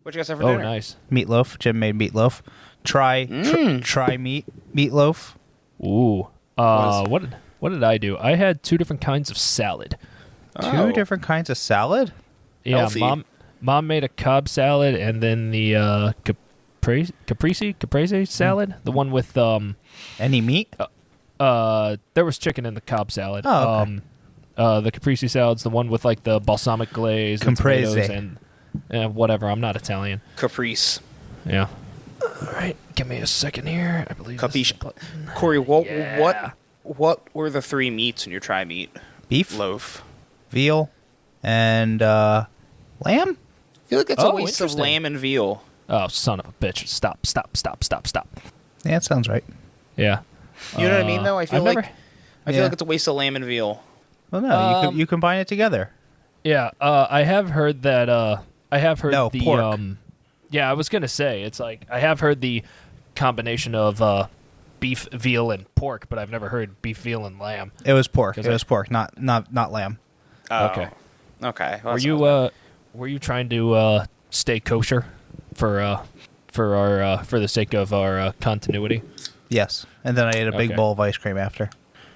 What you guys have for Oh, dinner? nice. Meatloaf. Jim made meatloaf. Try meatloaf. Ooh. What did I do? I had 2 different kinds of salad. Oh. 2 different kinds of salad? Yeah, Healthy. mom made a Cobb salad and then the caprese salad, the one with Any meat? there was chicken in the Cobb salad. Oh, okay. The caprese salad's the one with like the balsamic glaze and Caprese. tomatoes and whatever. I'm not Italian. Caprice. Yeah. All right, give me a second here. I believe this is Capiche. the button. Corey, Yeah. what were the 3 meats in your try meat Beef, loaf? veal, and lamb? I feel like it's a Oh, waste of interesting. lamb and veal. Oh, son of a bitch! Stop! Yeah, that sounds right. Yeah. You know what I mean, though? I feel I've like never- I feel Yeah. like it's a waste of lamb and veal. Well, no, you combine it together. Yeah, I have heard that. I have heard No, the. pork. Yeah, I was gonna say it's like I have heard the combination of beef, veal, and pork, but I've never heard beef, veal, and lamb. It was pork. 'Cause It was pork, not lamb. Oh. Okay. Okay. Well, Were you trying to stay kosher for the sake of our continuity? Yes, and then I ate a big Okay. bowl of ice cream after.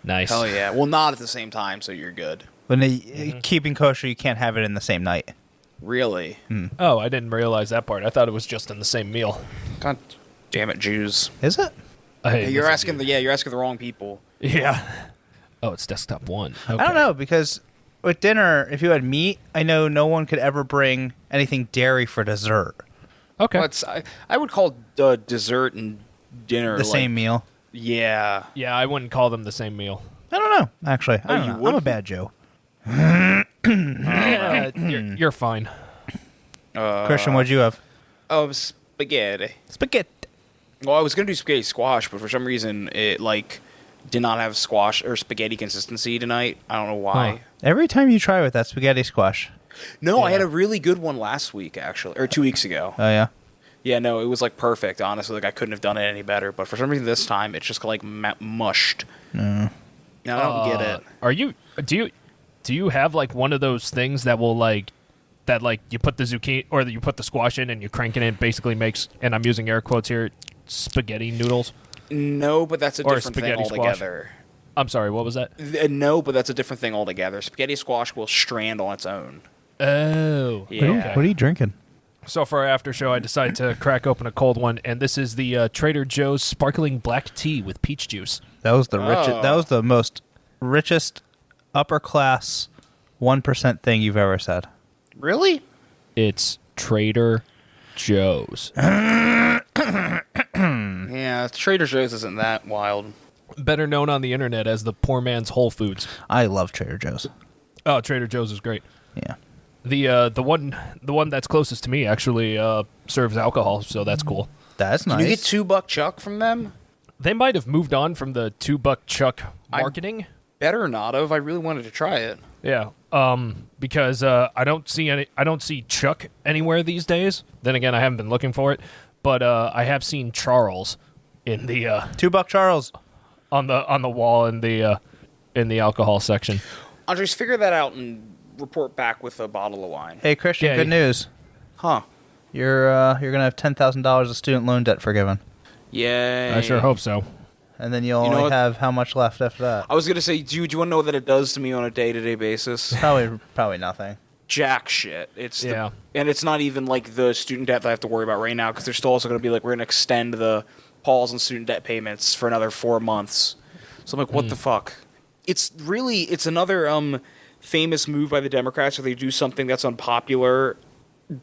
Nice. hell yeah. Well, not at the same time, so you're good. When keeping kosher, you can't have it in the same night. Really? Oh, I didn't realize that part. I thought it was just in the same meal. God damn it, Jews. Is it? Hey, You're listen, asking you're asking the wrong people. dude. Yeah. Oh, it's desktop 1. Okay. I don't know, because with dinner, if you had meat, I know no one could ever bring anything dairy for dessert. Okay. Well, I would call dessert and dinner The like, same meal. Yeah. Yeah, I wouldn't call them the same meal. I don't know, actually. I Oh, don't you know. I'm a wouldn't? bad Joe. Yeah, you're fine. Christian, what'd you have? Oh, spaghetti. Spaghetti. Well, I was gonna do spaghetti squash, but for some reason it did not have squash or spaghetti consistency tonight. I don't know why. Huh. Every time you try with that spaghetti squash. No, I Yeah. had a really good one last week, actually, or 2 weeks ago. Oh, yeah? Yeah, no, it was like perfect. Honestly, like I couldn't have done it any better. But for some reason this time, it's just like mushed. No. Now I don't get it. Are you? Do you have like one of those things that will like you put the zucchini or you put the squash in and you crank it in, basically makes, and I'm using air quotes here, spaghetti noodles? No, but that's a Or different thing spaghetti squash. altogether. I'm sorry, what was that? No, but that's a different thing altogether. Spaghetti squash will strand on its own. Oh, Yeah. What are you drinking? So for our after show, I decided to crack open a cold one, and this is the Trader Joe's sparkling black tea with peach juice. That was the richest. Oh. That was the most richest upper class 1% thing you've ever said. Really? It's Trader Joe's. Yeah, Trader Joe's isn't that wild. Better known on the internet as the poor man's Whole Foods. I love Trader Joe's. Oh, Trader Joe's is great. Yeah. The one that's closest to me actually serves alcohol, so that's cool. That's nice. Can you get $2 Chuck from them? They might have moved on from the $2 Chuck marketing. Better not have. I really wanted to try it. Yeah. Because I don't see Chuck anywhere these days. Then again, I haven't been looking for it, but I have seen Charles in the $2 Charles. on the wall in the alcohol section. Andres, figure that out and report back with a bottle of wine. Hey Christian, Yeah, good news. Huh. You're gonna have $10,000 of student loan debt forgiven, Yay. I sure hope so. and then you'll You know only what? have how much left after that? I was going to say, do you want to know what it does to me on a day-to-day basis? Probably nothing. Jack shit. It's Yeah. and it's not even like the student debt that I have to worry about right now because they're still also going to be like, we're going to extend the pause on student debt payments for another 4 months. So I'm like, what the fuck? It's another famous move by the Democrats where they do something that's unpopular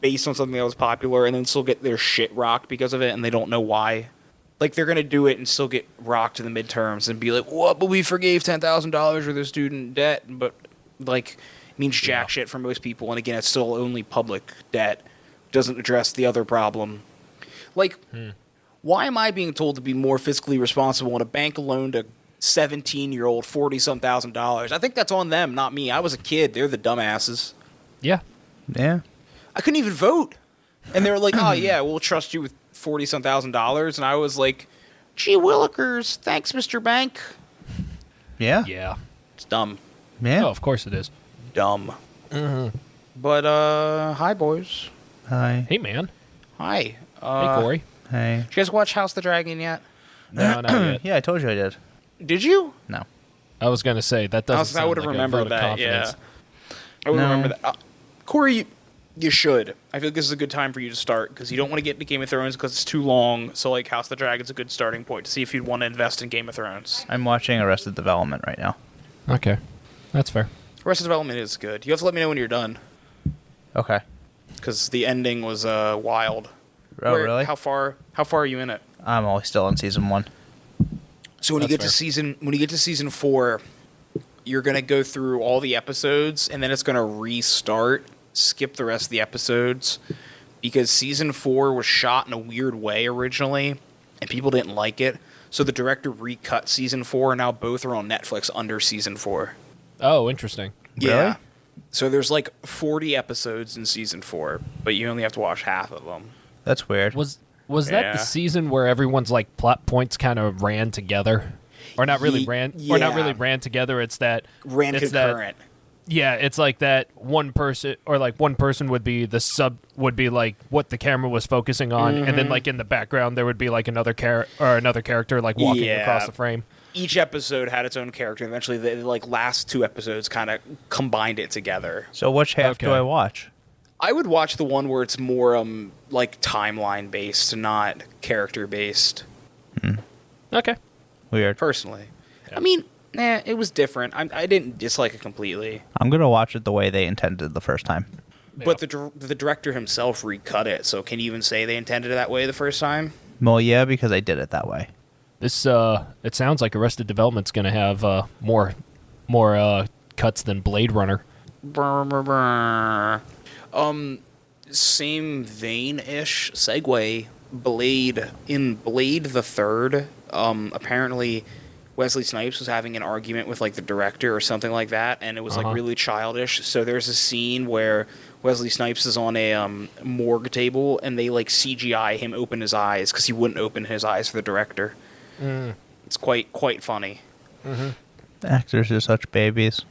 based on something that was popular and then still get their shit rocked because of it and they don't know why. Like, they're going to do it and still get rocked in the midterms and be like, what, but we forgave $10,000 for the student debt. But, like, it means jack shit for most people. And, again, it's still only public debt. Doesn't address the other problem. Like, why am I being told to be more fiscally responsible when a bank loaned a 17-year-old $40-some thousand? I think that's on them, not me. I was a kid. They're the dumbasses. Yeah. Yeah. I couldn't even vote. And they were like, oh, yeah, we'll trust you with $40-some thousand. And I was like, gee willikers, thanks, Mr. Bank. Yeah. Yeah. It's dumb. Yeah. Oh, of course it is. Dumb. But, hi, boys. Hi. Hey, man. Hi. Hey, Corey. Hey. Did you guys watch House of the Dragon yet? No, not yet. Yeah, I told you I did. Did you? No. I was going to say, that doesn't sound I would have like a remembered vote of that. Yeah. confidence. I would No. remember that. Corey, you should. I feel like this is a good time for you to start because you don't want to get into Game of Thrones because it's too long. So, like, House of the Dragon's a good starting point to see if you'd want to invest in Game of Thrones. I'm watching Arrested Development right now. Okay. That's fair. Arrested Development is good. You have to let me know when you're done Okay. because the ending was wild. Oh, really? How far are you in it? I'm always still on season 1. So when you That's get to season 4, you're gonna go through all the episodes, and then it's gonna restart. Skip the rest of the episodes because season 4 was shot in a weird way originally, and people didn't like it. So the director recut season 4, and now both are on Netflix under season 4. Oh, interesting. Yeah. Really? So there's like 40 episodes in season 4, but you only have to watch half of them. That's weird. Was that Yeah. the season where everyone's like plot points kind of ran together, or not really ran, or not really yeah. ran together? It's that Ran it's concurrent. Yeah, it's like that one person, or like one person would be would be like what the camera was focusing on, and then like in the background there would be like another character like walking Yeah. across the frame. Each episode had its own character. Eventually, the like last 2 episodes kind of combined it together. So which half do Okay. I watch? I would watch the one where it's more like timeline based, not character based. Okay. Weird. Personally, Yeah. I mean, it was different. I didn't dislike it completely, I'm going to watch it the way they intended the first time. but the director himself recut it. So can you even say they intended it that way the first time? Well, yeah, because I did it that way. This it sounds like Arrested Development's going to have more cuts than Blade Runner. Brr, brr, brr. Same vein-ish segue. Blade the Third. Apparently, Wesley Snipes was having an argument with like the director or something like that, and it was like really childish. So there's a scene where Wesley Snipes is on a morgue table, and they like CGI him open his eyes because he wouldn't open his eyes for the director. It's quite funny. Actors are such babies.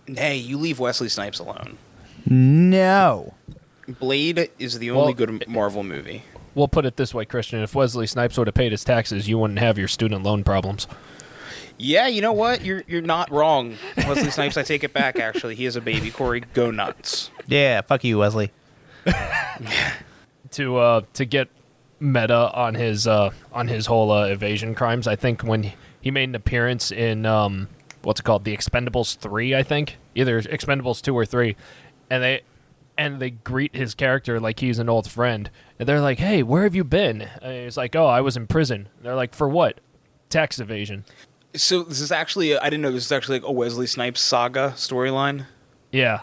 Hey, you leave Wesley Snipes alone. No. Blade is the only Well, good Marvel movie. We'll put it this way, Christian: if Wesley Snipes would have paid his taxes, you wouldn't have your student loan problems. Yeah, you know what? You're not wrong, Wesley Snipes. I take it back. Actually, he is a baby. Corey, go nuts. Yeah, fuck you, Wesley. To get meta on his whole evasion crimes, I think when he made an appearance in what's it called, The Expendables 3, I think either Expendables 2 or 3, and they greet his character like he's an old friend, and they're like, "Hey, where have you been?" And he's like, "Oh, I was in prison." And they're like, "For what?" "Tax evasion." So this is actually I didn't know this is actually like a Wesley Snipes saga storyline. Yeah,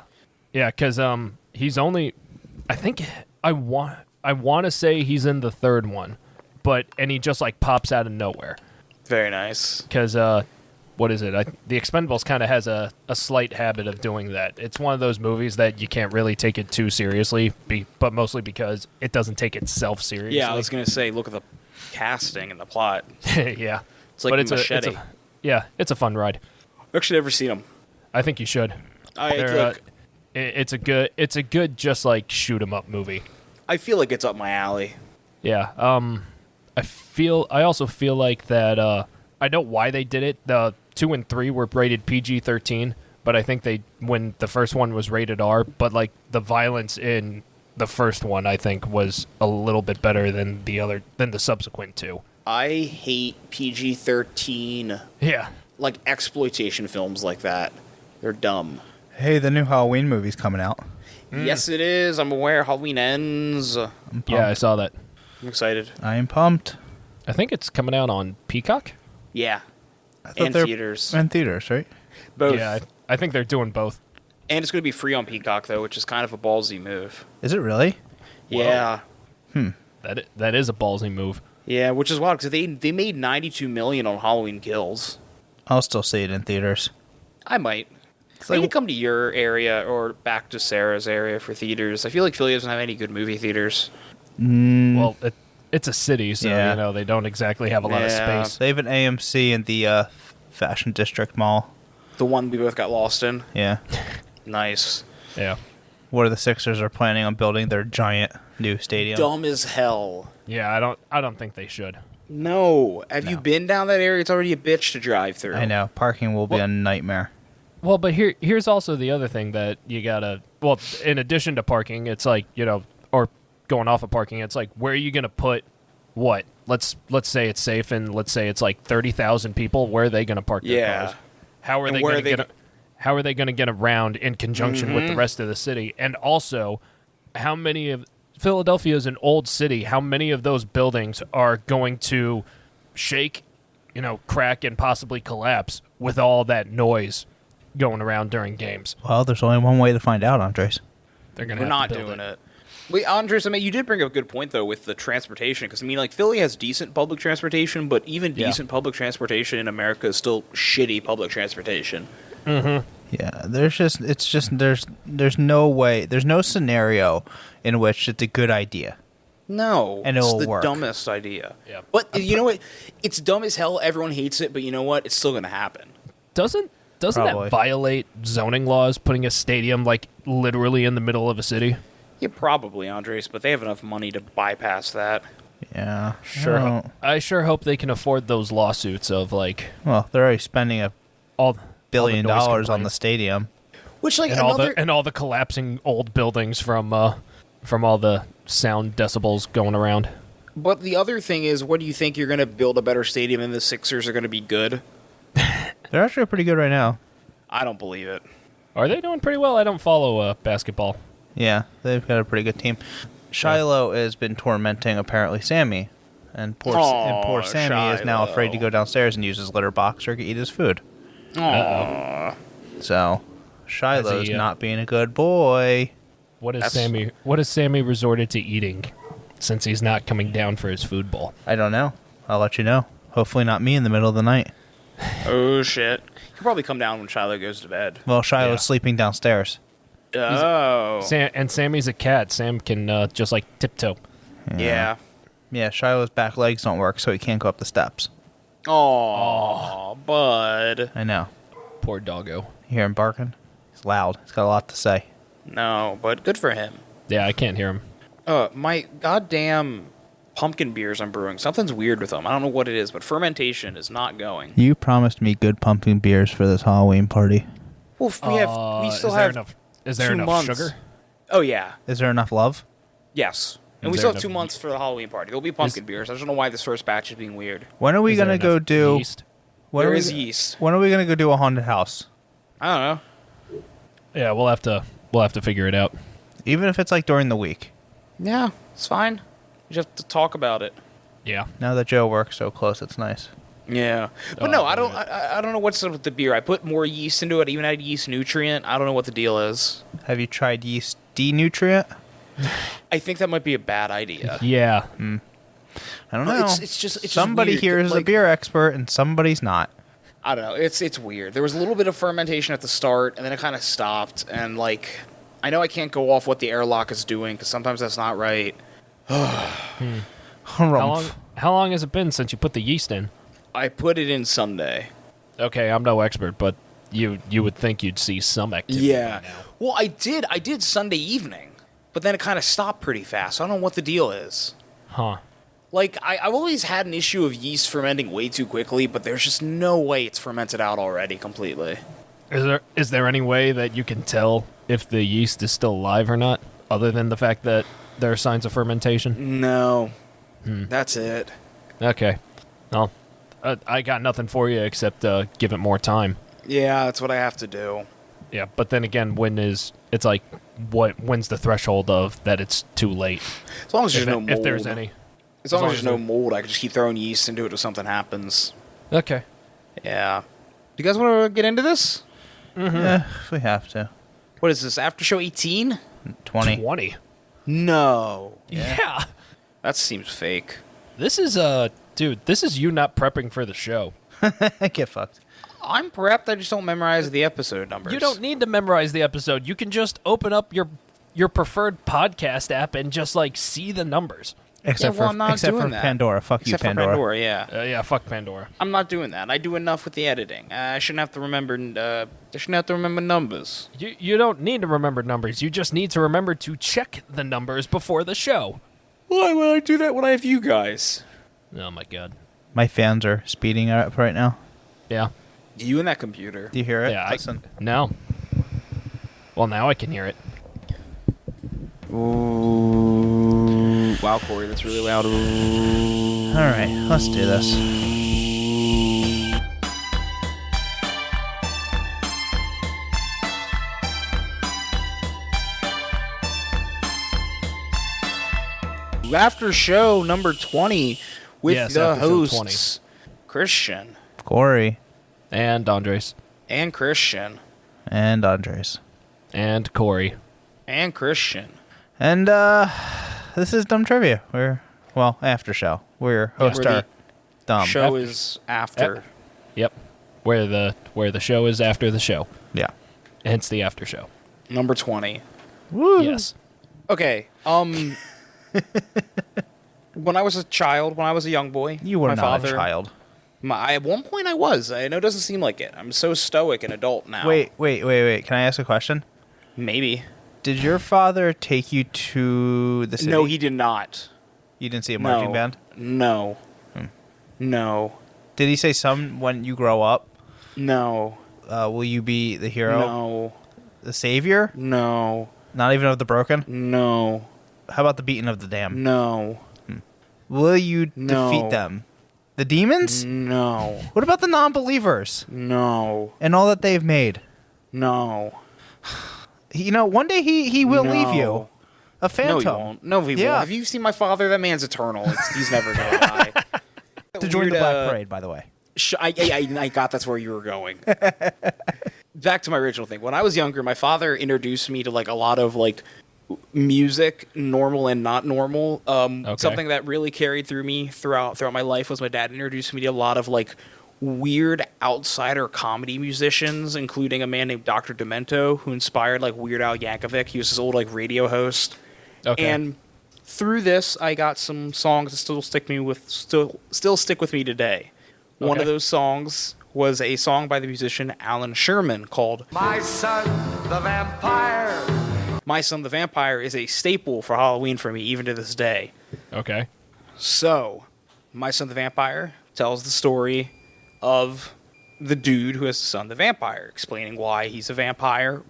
because he's only, I think I want to say he's in the third one, and he just like pops out of nowhere. Very nice. Because what is it? The Expendables kind of has a slight habit of doing that. It's one of those movies that you can't really take it too seriously, but mostly because it doesn't take itself seriously. Yeah, I was gonna say, look at the casting and the plot. Yeah, It's like but Machete. it's a fun ride. I've actually never seen them. I think you should. It's a good just like shoot 'em up movie. I feel like it's up my alley. Yeah. I also feel like that. I know why they did it. The 2 and 3 were rated PG-13, but I think when the first one was rated R. But like the violence in the first one, I think was a little bit better than the subsequent 2. I hate PG-13 Yeah. like exploitation films like that. They're dumb. Hey, the new Halloween movie's coming out. Yes, it is. I'm aware. Halloween ends. I'm I'm pumped. Yeah, I saw that. excited. I am pumped. I think it's coming out on Peacock. Yeah, I thought and they're theaters. in theaters, right? Both. Yeah, I think they're doing both. And it's going to be free on Peacock though, which is kind of a ballsy move. Is it really? Yeah. That is a ballsy move. Yeah, which is wild because they made $92 million on Halloween Kills. I'll still see it in theaters. I might. I need to come to your area or back to Sarah's area for theaters. I feel like Philly doesn't have any good movie theaters. Well, it's a city, so Yeah. they don't exactly have a lot of Yeah. space. They have an AMC in the Fashion District Mall. The one we both got lost in. Yeah. Nice. Yeah. where the Sixers are planning on building their giant new stadium. Dumb as hell. Yeah, I don't think they should. No. Have you No. been down that area? It's already a bitch to drive through. I know. Parking will be a nightmare. Well, but here's also the other thing that you gotta. Well, in addition to parking, it's like, or going off of parking, it's like, where are you gonna put what? Let's say it's safe, and let's say it's like 30,000 people. Where are they gonna park their cars? How are And they where gonna are they get? How are they gonna get around in conjunction with the rest of the city? And also, how many of Philadelphia is an old city? How many of those buildings are going to shake, crack, and possibly collapse with all that noise going around during games? Well, there's only one way to find out, Andres. They're gonna. We're have not to build doing it. Wait, Andres, I mean, you did bring up a good point, though, with the transportation. Because, I mean, like, Philly has decent public transportation, but even decent public transportation in America is still shitty public transportation. Mm-hmm. Yeah, there's no way, there's no scenario in which it's a good idea. No. And it's it'll the work. dumbest idea. Yeah. But, you know what? It's dumb as hell. Everyone hates it, but you know what? It's still going to happen. Doesn't Probably. that violate zoning laws? Putting a stadium like literally in the middle of a city. Yeah, probably, Andres, but they have enough money to bypass that. Yeah, Sure. Well, I sure hope they can afford those lawsuits of like well, they're already spending $1 all billion all the noise on the complaints. stadium. Which, like, and all the collapsing old buildings from all the sound decibels going around. But the other thing is, what do you think? You're going to build a better stadium and the Sixers are going to be good? They're actually pretty good right now. I don't believe it. Are they doing pretty well? I don't follow basketball. Yeah, they've got a pretty good team. Shiloh has been tormenting apparently Sammy, and poor Sammy is now afraid to go downstairs and use his litter box or eat his food. Aww. So Shiloh's Has he, not being a good boy. What has That's- Sammy resorted to eating since he's not coming down for his food bowl? I don't know. I'll let you know. Hopefully not me in the middle of the night. Oh, shit. He'll probably come down when Shiloh goes to bed. Well, Shiloh's Yeah. sleeping downstairs. Oh. And Sammy's a cat. Sam can just like tiptoe. Yeah. Yeah, Shiloh's back legs don't work, so he can't go up the steps. Aw, bud. I know. Poor doggo. You hear him barking? He's loud. He's got a lot to say. No, but good for him. Yeah, I can't hear him. My goddamn pumpkin beers I'm brewing. Something's weird with them. I don't know what it is, but fermentation is not going. You promised me good pumpkin beers for this Halloween party. Well, we still have Is there 2 enough months. sugar? Oh, yeah. Is there enough love? Yes. And Is we there still have enough 2 months for the Halloween party. There'll be pumpkin beers. I just don't know why this first batch is being weird. When are we Is there gonna go enough do? yeast? When There are we- is yeast. When are we gonna go do a haunted house? I don't know. Yeah, we'll have to figure it out. Even if it's like during the week. Yeah, it's fine. We just have to talk about it. Yeah. Now that Joe works so close, it's nice. Yeah, but Oh, no, I yeah. don't. I don't know what's up with the beer. I put more yeast into it. I even added yeast nutrient. I don't know what the deal is. Have you tried yeast denutrient? I think that might be a bad idea. Yeah. I don't No, know. it's just somebody weird. here is a Like, beer expert and somebody's not. I don't know. It's weird. There was a little bit of fermentation at the start, and then it kind of stopped. And like, I know I can't go off what the airlock is doing because sometimes that's not right. How long has it been since you put the yeast in? I put it in Sunday. Okay, I'm no expert, but you would think you'd see some activity. Yeah. by now. Well, I did Sunday evening, but then it kind of stopped pretty fast. I don't know what the deal is. Huh. Like, I've always had an issue of yeast fermenting way too quickly, but there's just no way it's fermented out already completely. Is there any way that you can tell if the yeast is still alive or not, other than the fact that there are signs of fermentation? No. That's it. Okay. Well, I got nothing for you except give it more time. Yeah, that's what I have to do. Yeah, but then again, when's the threshold of that it's too late? As long as there's If, no mold. if there's any. As long as there's no there- mold, I can just keep throwing yeast into it if something happens. Okay. Yeah. Do you guys want to get into this? Yeah, if we have to. What is this, After Show 18? 20. 20. No. Yeah. That seems fake. This is dude, this is you not prepping for the show. Get fucked. I'm prepped, I just don't memorize the episode numbers. You don't need to memorize the episode. You can just open up your preferred podcast app and just like see the numbers. Except well, I'm not except for doing that. Pandora. Fuck Except you, Pandora. for Pandora, yeah. Yeah, fuck Pandora. I'm not doing that. I do enough with the editing. I shouldn't have to remember. I shouldn't have to remember numbers. You don't need to remember numbers. You just need to remember to check the numbers before the show. Why would I do that when I have you guys? Oh my god. My fans are speeding up right now. Yeah. You and that computer. Do you hear it? Yeah. Listen. No. Well, now I can hear it. Ooh. Wow, Corey, that's really loud. Ooh. All right, let's do this. After show number 20 with Yes, the after show hosts, Christian Corey And Andres. and Christian and Andres. And Corey. and Christian. And this is Dumb Trivia. We're, well, after show. We're host Where are dumb. Show is after. Yep. Where the show is after the show. Yeah. Hence the after show. Number 20. Woo. Yes. Okay. When I was a child, when I was a young boy, You were my not father, a child. At one point I was. I know it doesn't seem like it. I'm so stoic and adult now. Wait. Can I ask a question? Maybe. Did your father take you to the city? No, he did not. You didn't see a marching No. band? No. No. Did he say some when you grow up? No. Will you be the hero? No. The savior? No. Not even of the broken? No. How about the beating of the damned? No. Will you No. defeat them? The demons? No. What about the non-believers No. and all that they've made? No. You know, one day he will No. leave you. A No, phantom. he won't. No, he Yeah. won't. Have you seen my father? That man's eternal. He's never gonna die. To join the Weird, Black Parade, by the way. I got that's where you were going. Back to my original thing. When I was younger, my father introduced me to like a lot of like music, normal and not normal. Something that really carried through me throughout my life was my dad introduced me to a lot of like weird outsider comedy musicians, including a man named Dr. Demento, who inspired like Weird Al Yankovic. He was this old like radio host. Okay. And through this, I got some songs that still stick with me today. One of Okay. those songs was a song by the musician Alan Sherman called My Son the Vampire. My Son the Vampire is a staple for Halloween for me, even to this day. Okay. So, My Son the Vampire tells the story of the dude who has a son the vampire, explaining why he's a vampire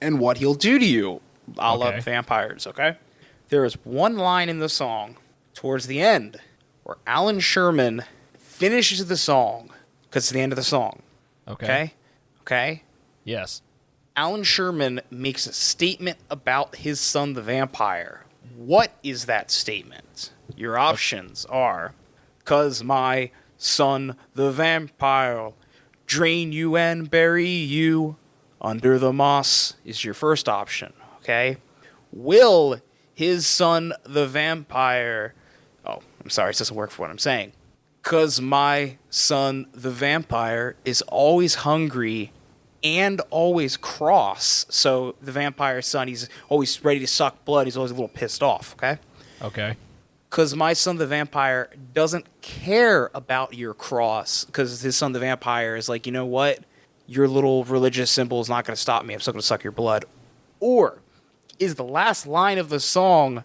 and what he'll do to you, a la Okay. vampires, okay? There is one line in the song towards the end where Alan Sherman finishes the song, because it's the end of the song, Okay. okay? Yes. Alan Sherman makes a statement about his son the vampire. What is that statement? Your options are, "'Cause my son the vampire drain you and bury you under the moss," is your first option, okay? Will his son the vampire... Oh, I'm sorry, it doesn't work for what I'm saying. "'Cause my son the vampire is always hungry and always cross." So the vampire's son, he's always ready to suck blood. He's always a little pissed off, okay? Okay. Because my son the vampire doesn't care about your cross, because his son the vampire is like, you know what? Your little religious symbol is not going to stop me. I'm still going to suck your blood. Or is the last line of the song,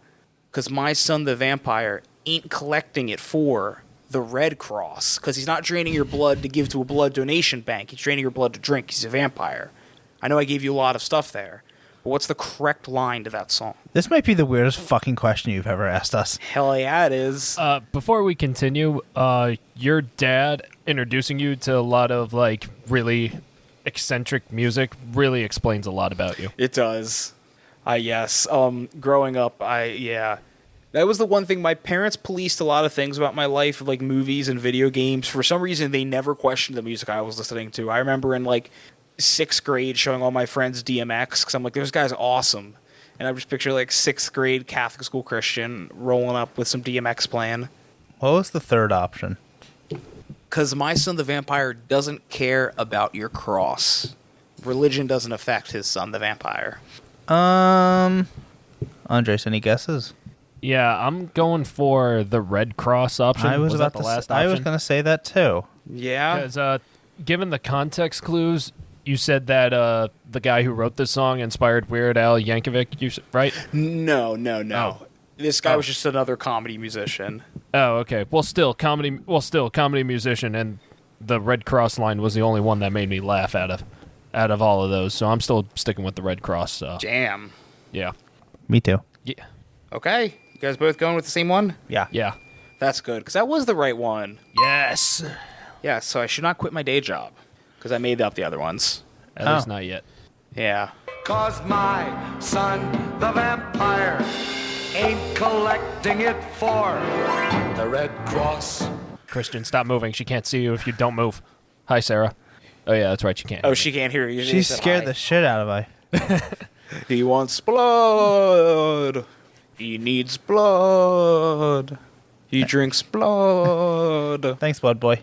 "Because my son the vampire ain't collecting it for the Red Cross," because he's not draining your blood to give to a blood donation bank. He's draining your blood to drink. He's a vampire. I know I gave you a lot of stuff there, but what's the correct line to that song? This might be the weirdest fucking question you've ever asked us. Hell yeah, it is. Before we continue, your dad introducing you to a lot of like really eccentric music really explains a lot about you. It does. Yes. Growing up, that was the one thing. My parents policed a lot of things about my life, like movies and video games. For some reason, they never questioned the music I was listening to. I remember in like 6th grade showing all my friends DMX, because I'm like, this guy's awesome. And I just picture like 6th grade Catholic school Christian rolling up with some DMX playing. What was the third option? Because my son the vampire doesn't care about your cross. Religion doesn't affect his son the vampire. Andres, any guesses? Yeah, I'm going for the Red Cross option. I was that about the to. last I was option? going to say that too. Yeah. Because given the context clues, you said that the guy who wrote this song inspired Weird Al Yankovic, right? No. Oh. This guy Oh. was just another comedy musician. Oh, okay. Well, still comedy musician, and the Red Cross line was the only one that made me laugh out of all of those. So I'm still sticking with the Red Cross. Damn. Yeah, Me too. yeah, Okay. You guys both going with the same one? Yeah. yeah. That's good, because that was the right one. Yes. Yeah, so I should not quit my day job, because I made up the other ones. At least not yet. Yeah. 'Cause my son, the vampire, ain't collecting it for the Red Cross. Christian, stop moving. She can't see you if you don't move. Hi, Sarah. Oh yeah, that's right. She can't. Oh, hear she can't hear you. She scared the shit out of me. He wants blood. He needs blood. He drinks blood. Thanks, Blood Boy.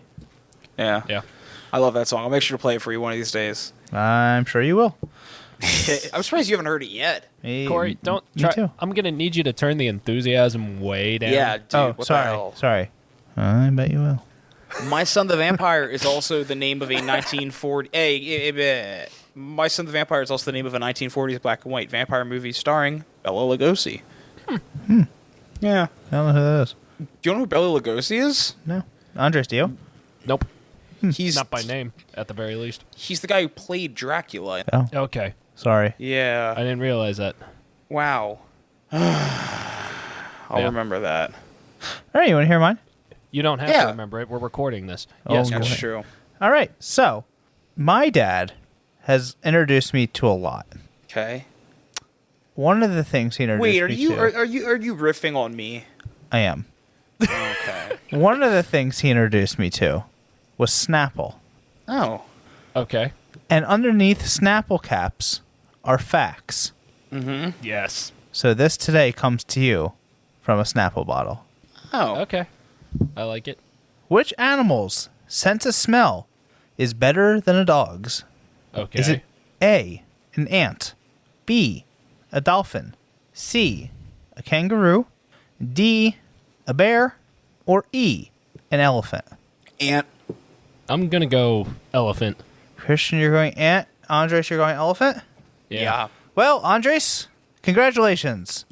Yeah. me. Yeah. I love that song. I'll make sure to play it for you one of these days. I'm sure you will. I'm surprised you haven't heard it yet. Me, Corey, don't Me try. too. I'm gonna need you to turn the enthusiasm way down. Yeah, dude. Oh, what the sorry. hell? Sorry. I bet you will. My Son the Vampire is also the name of a 1940. My Son the Vampire is also the name of a 1940s black and white vampire movie starring Bela Lugosi. Yeah. I don't know who that is. Do you know who Bela Lugosi is? No. Andres, do you? Nope. He's Not by name, at the very least. He's the guy who played Dracula. Oh, Okay. sorry. I Yeah. didn't realize that. Wow. I'll Yeah. remember that. All right, you want to hear mine? You don't have Yeah. to remember it. We're recording this. Oh, Yes, okay. That's Corey. true. All right. So, my dad has introduced me to a lot. Okay. One of the things he introduced Wait, are me you to... are you riffing on me? I am. Okay. One of the things he introduced me to was Snapple. Oh. Okay. And underneath Snapple caps are facts. Yes. So this today comes to you from a Snapple bottle. Oh. Okay. I like it. Which animal's sense of smell is better than a dog's? Okay. Is it A, an ant, B, a dolphin, C, a kangaroo, D, a bear, or E, an elephant? Ant. I'm gonna go elephant. Christian, you're going ant. Andres, you're going elephant? Yeah. Well, Andres, congratulations.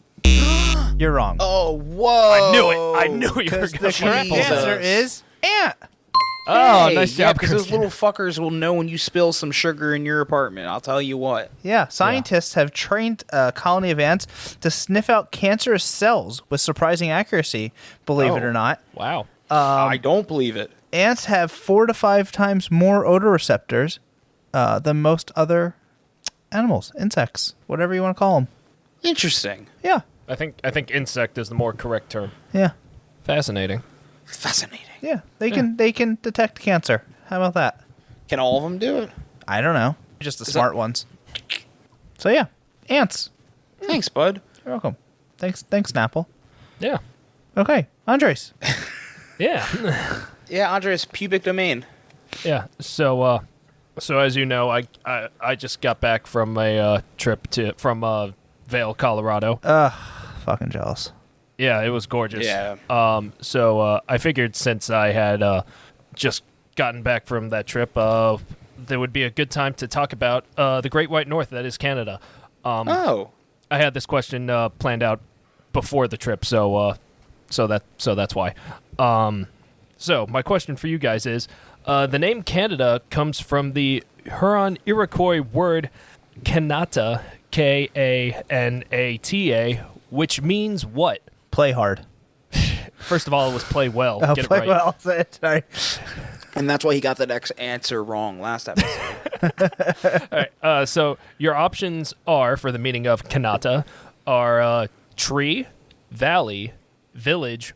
You're wrong. Oh, whoa! I knew it. I knew you were Because gonna the correct Jesus. answer is ant. Oh, Hey, nice yeah, job, because those Christian. little fuckers will know when you spill some sugar in your apartment. I'll tell you what. Yeah, scientists have trained a colony of ants to sniff out cancerous cells with surprising accuracy, believe it Oh. or not. Wow. I don't believe it. Ants have 4 to 5 times more odor receptors than most other animals, insects, whatever you want to call them. Interesting. Yeah, I think insect is the more correct term. yeah, Fascinating. Fascinating. yeah. They can detect cancer. How about that? Can all of them do it? I don't know. Just the Is smart that- ones. So yeah, ants. Thanks, bud. You're welcome. Thanks, Snapple. Yeah. Okay, Andres. Yeah. Yeah, Andres, pubic domain. Yeah. So as you know, I just got back from a trip from Vail, Colorado. Fucking jealous. Yeah, it was gorgeous. Yeah. So I figured since I had just gotten back from that trip, there would be a good time to talk about the Great White North, that is Canada. Oh. I had this question planned out before the trip, so that's why. So my question for you guys is, the name Canada comes from the Huron-Iroquois word Kanata, Kanata, which means what? Play hard. First of all, it was play well. Oh, Get play it right. well. Sorry. And that's why he got the next answer wrong last episode. All right, so your options are, for the meaning of Kanata, are tree, valley, village,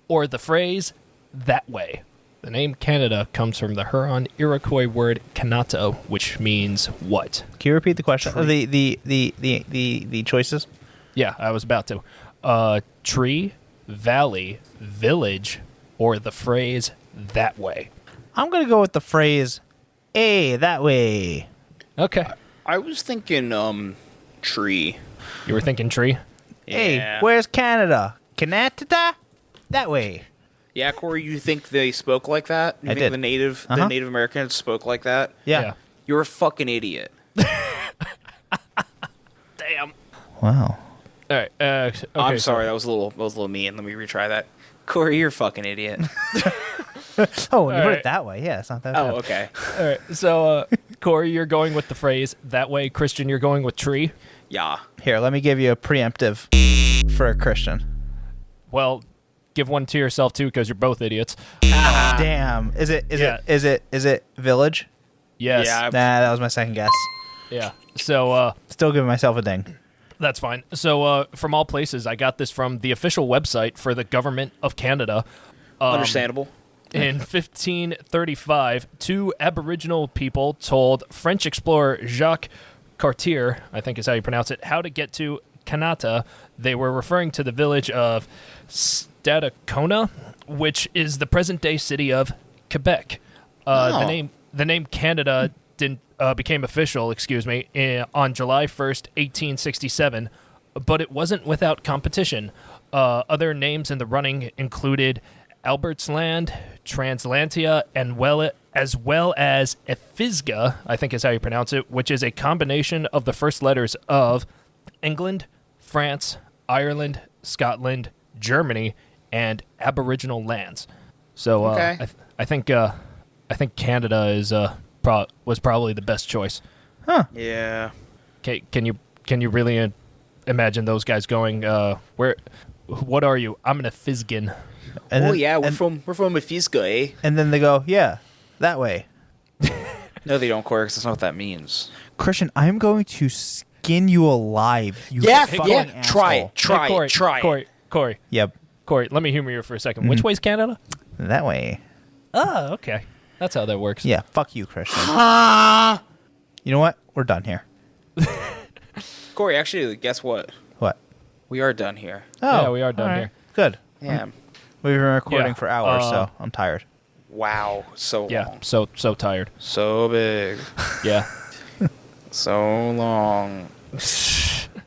or the phrase that way. The name Canada comes from the Huron-Iroquois word Kanata, which means what? Can you repeat the question? The choices? Yeah, I was about to. Tree, valley, village, or the phrase that way. I'm gonna go with the phrase "Hey, that way." Okay. I was thinking, tree. You were thinking tree? Hey, Yeah. where's Canada? Canada, that way. Yeah, Corey, you think they spoke like that? You I think did. the Native Americans spoke like that? Yeah. You're a fucking idiot. Damn. Wow. All right. Okay, I'm so- sorry, that was a little mean. Let me retry that. Corey, you're a fucking idiot. Oh, when you put right. it that way. Yeah, it's not that Oh, bad. okay. All right. So, Corey, you're going with the phrase that way. Christian, you're going with tree. Yeah. Here, let me give you a preemptive for a Christian. Well, give one to yourself too, because you're both idiots. Damn. Is it village? Yes. Yeah. Nah, that was my second guess. Yeah. So, Still giving myself a ding. that's fine. So, from all places, I got this from the official website for the government of Canada. Understandable. In 1535, two Aboriginal people told French explorer Jacques Cartier, I think is how you pronounce it, how to get to Kanata. They were referring to the village of Stadacona, which is the present-day city of Quebec. The name Canada became official, on July 1st, 1867, but it wasn't without competition. Other names in the running included Albert's Land, Translantia, and as well as Ephisga, I think is how you pronounce it, which is a combination of the first letters of England, France, Ireland, Scotland, Germany, and Aboriginal lands. So Okay. I think Canada was probably the best choice. Yeah. Can you really imagine those guys going? Where? What are you? I'm an Ephisgan. And Oh then- yeah, we're and, from Mephiska, eh? And then they go, yeah, that way. No, they don't, Corey, 'cause that's not what that means. Christian, I'm going to skin you alive. You Yeah, fucking yeah. asshole. Try it. Try Corey, it. Try it. Corey, Yep, Corey. Let me humor you for a 2nd. Which way's Canada? that way. Oh, okay. That's how that works. Yeah, fuck you, Christian. You know what? We're done here. Corey, actually, guess what? What? We are done here. Yeah, we are done all right. here. Good. Yeah. We've been recording Yeah, for hours, so I'm tired. Wow. So Yeah. long. So tired. So big. Yeah. So long.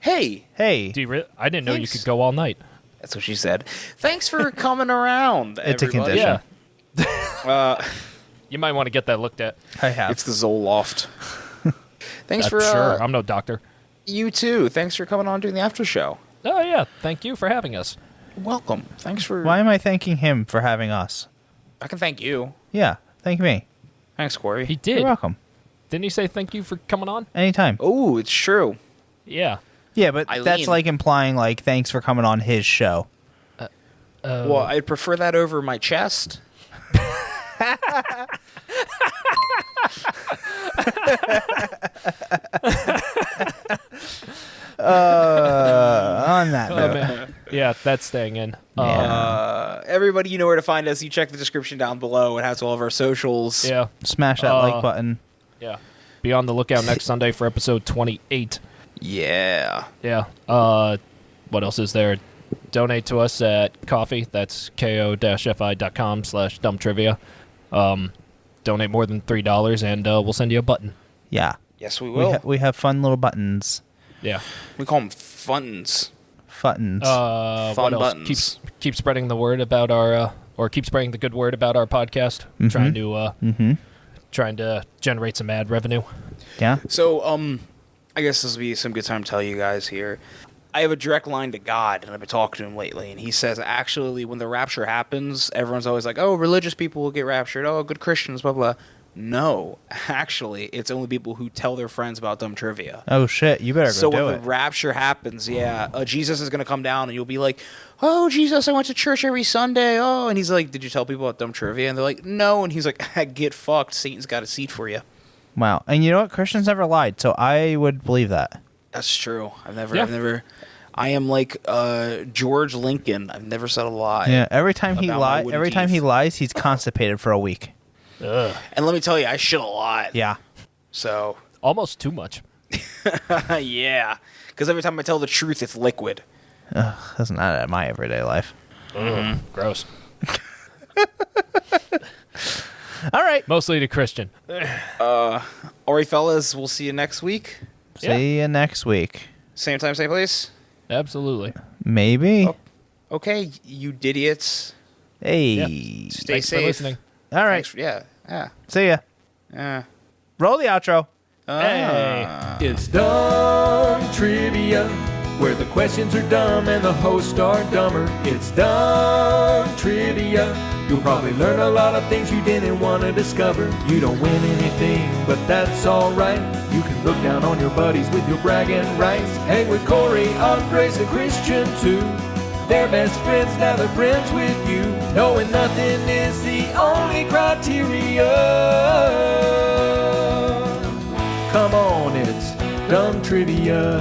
Hey. Hey, I didn't know you Thanks. could go all night. That's what she said. Thanks for coming around, It's a everybody. condition. You might want to get that looked at. I have. It's the Zoloft. Thanks for Sure. I'm no doctor. you too. Thanks for coming on doing the after show. Oh yeah. Thank you for having us. Welcome. Thanks for. Why am I thanking him for having us? I can thank you. Yeah, thank me. Thanks, Corey. He did. You're welcome. Didn't he say thank you for coming on? Anytime. Oh, it's true. Yeah. Yeah, but Eileen. that's like implying like thanks for coming on his show. Well, I'd prefer that over my chest. On that Oh, note. man. Yeah, that's staying in. Everybody, you know where to find us. You check the description down below. It has all of our socials. Yeah. Smash that like button. Yeah. Be on the lookout next Sunday for episode 28. Yeah. Yeah. What else is there? Donate to us at coffee. That's ko-fi.com/dumbtrivia. Donate more than $3 and we'll send you a button. Yeah. Yes, we We, will. we have fun little buttons. Yeah. We call them funs. Futtons. Fun What else? buttons. Keep spreading the word about our or keep spreading the good word about our podcast. Trying to generate some ad revenue. yeah. So, I guess this will be some good time to tell you guys here. I have a direct line to God, and I've been talking to him lately, and he says, actually, when the rapture happens, everyone's always like, oh, religious people will get raptured, oh, good Christians, blah, blah. No, actually, it's only people who tell their friends about dumb trivia. Oh shit! You better go So do when it. the rapture happens, Jesus is going to come down, and you'll be like, oh, Jesus, I went to church every Sunday, oh, and he's like, did you tell people about dumb trivia? And they're like, no, and he's like, get fucked, Satan's got a seat for you. Wow. And you know what? Christians never lied, so I would believe that. That's true. Yeah. I am like George Lincoln. I've never said a lie. Yeah. Every time he About my wooden every time he teeth. lies, he's constipated for a week. Ugh. And let me tell you, I shit a lot. Yeah. So, Almost too much. yeah. Because every time I tell the truth, it's liquid. That's not my everyday life. Gross. All right. Mostly to Christian. All right, fellas, we'll see you next week. Yeah. See you next week. Same time, same place. Absolutely. Maybe. Oh. Okay, you idiots. Hey. Yeah. Stay Thanks safe. for listening. All right. Thanks. Yeah. See ya. Roll the outro. Hey. It's Dumb Trivia, where the questions are dumb and the hosts are dumber. It's Dumb Trivia. You'll probably learn a lot of things you didn't want to discover. You don't win anything, but that's alright. You can look down on your buddies with your bragging rights. Hang with Corey, Andres, and Christian too. They're best friends, now they're friends with you. Knowing nothing is the only criteria. Come on, it's Dumb Trivia.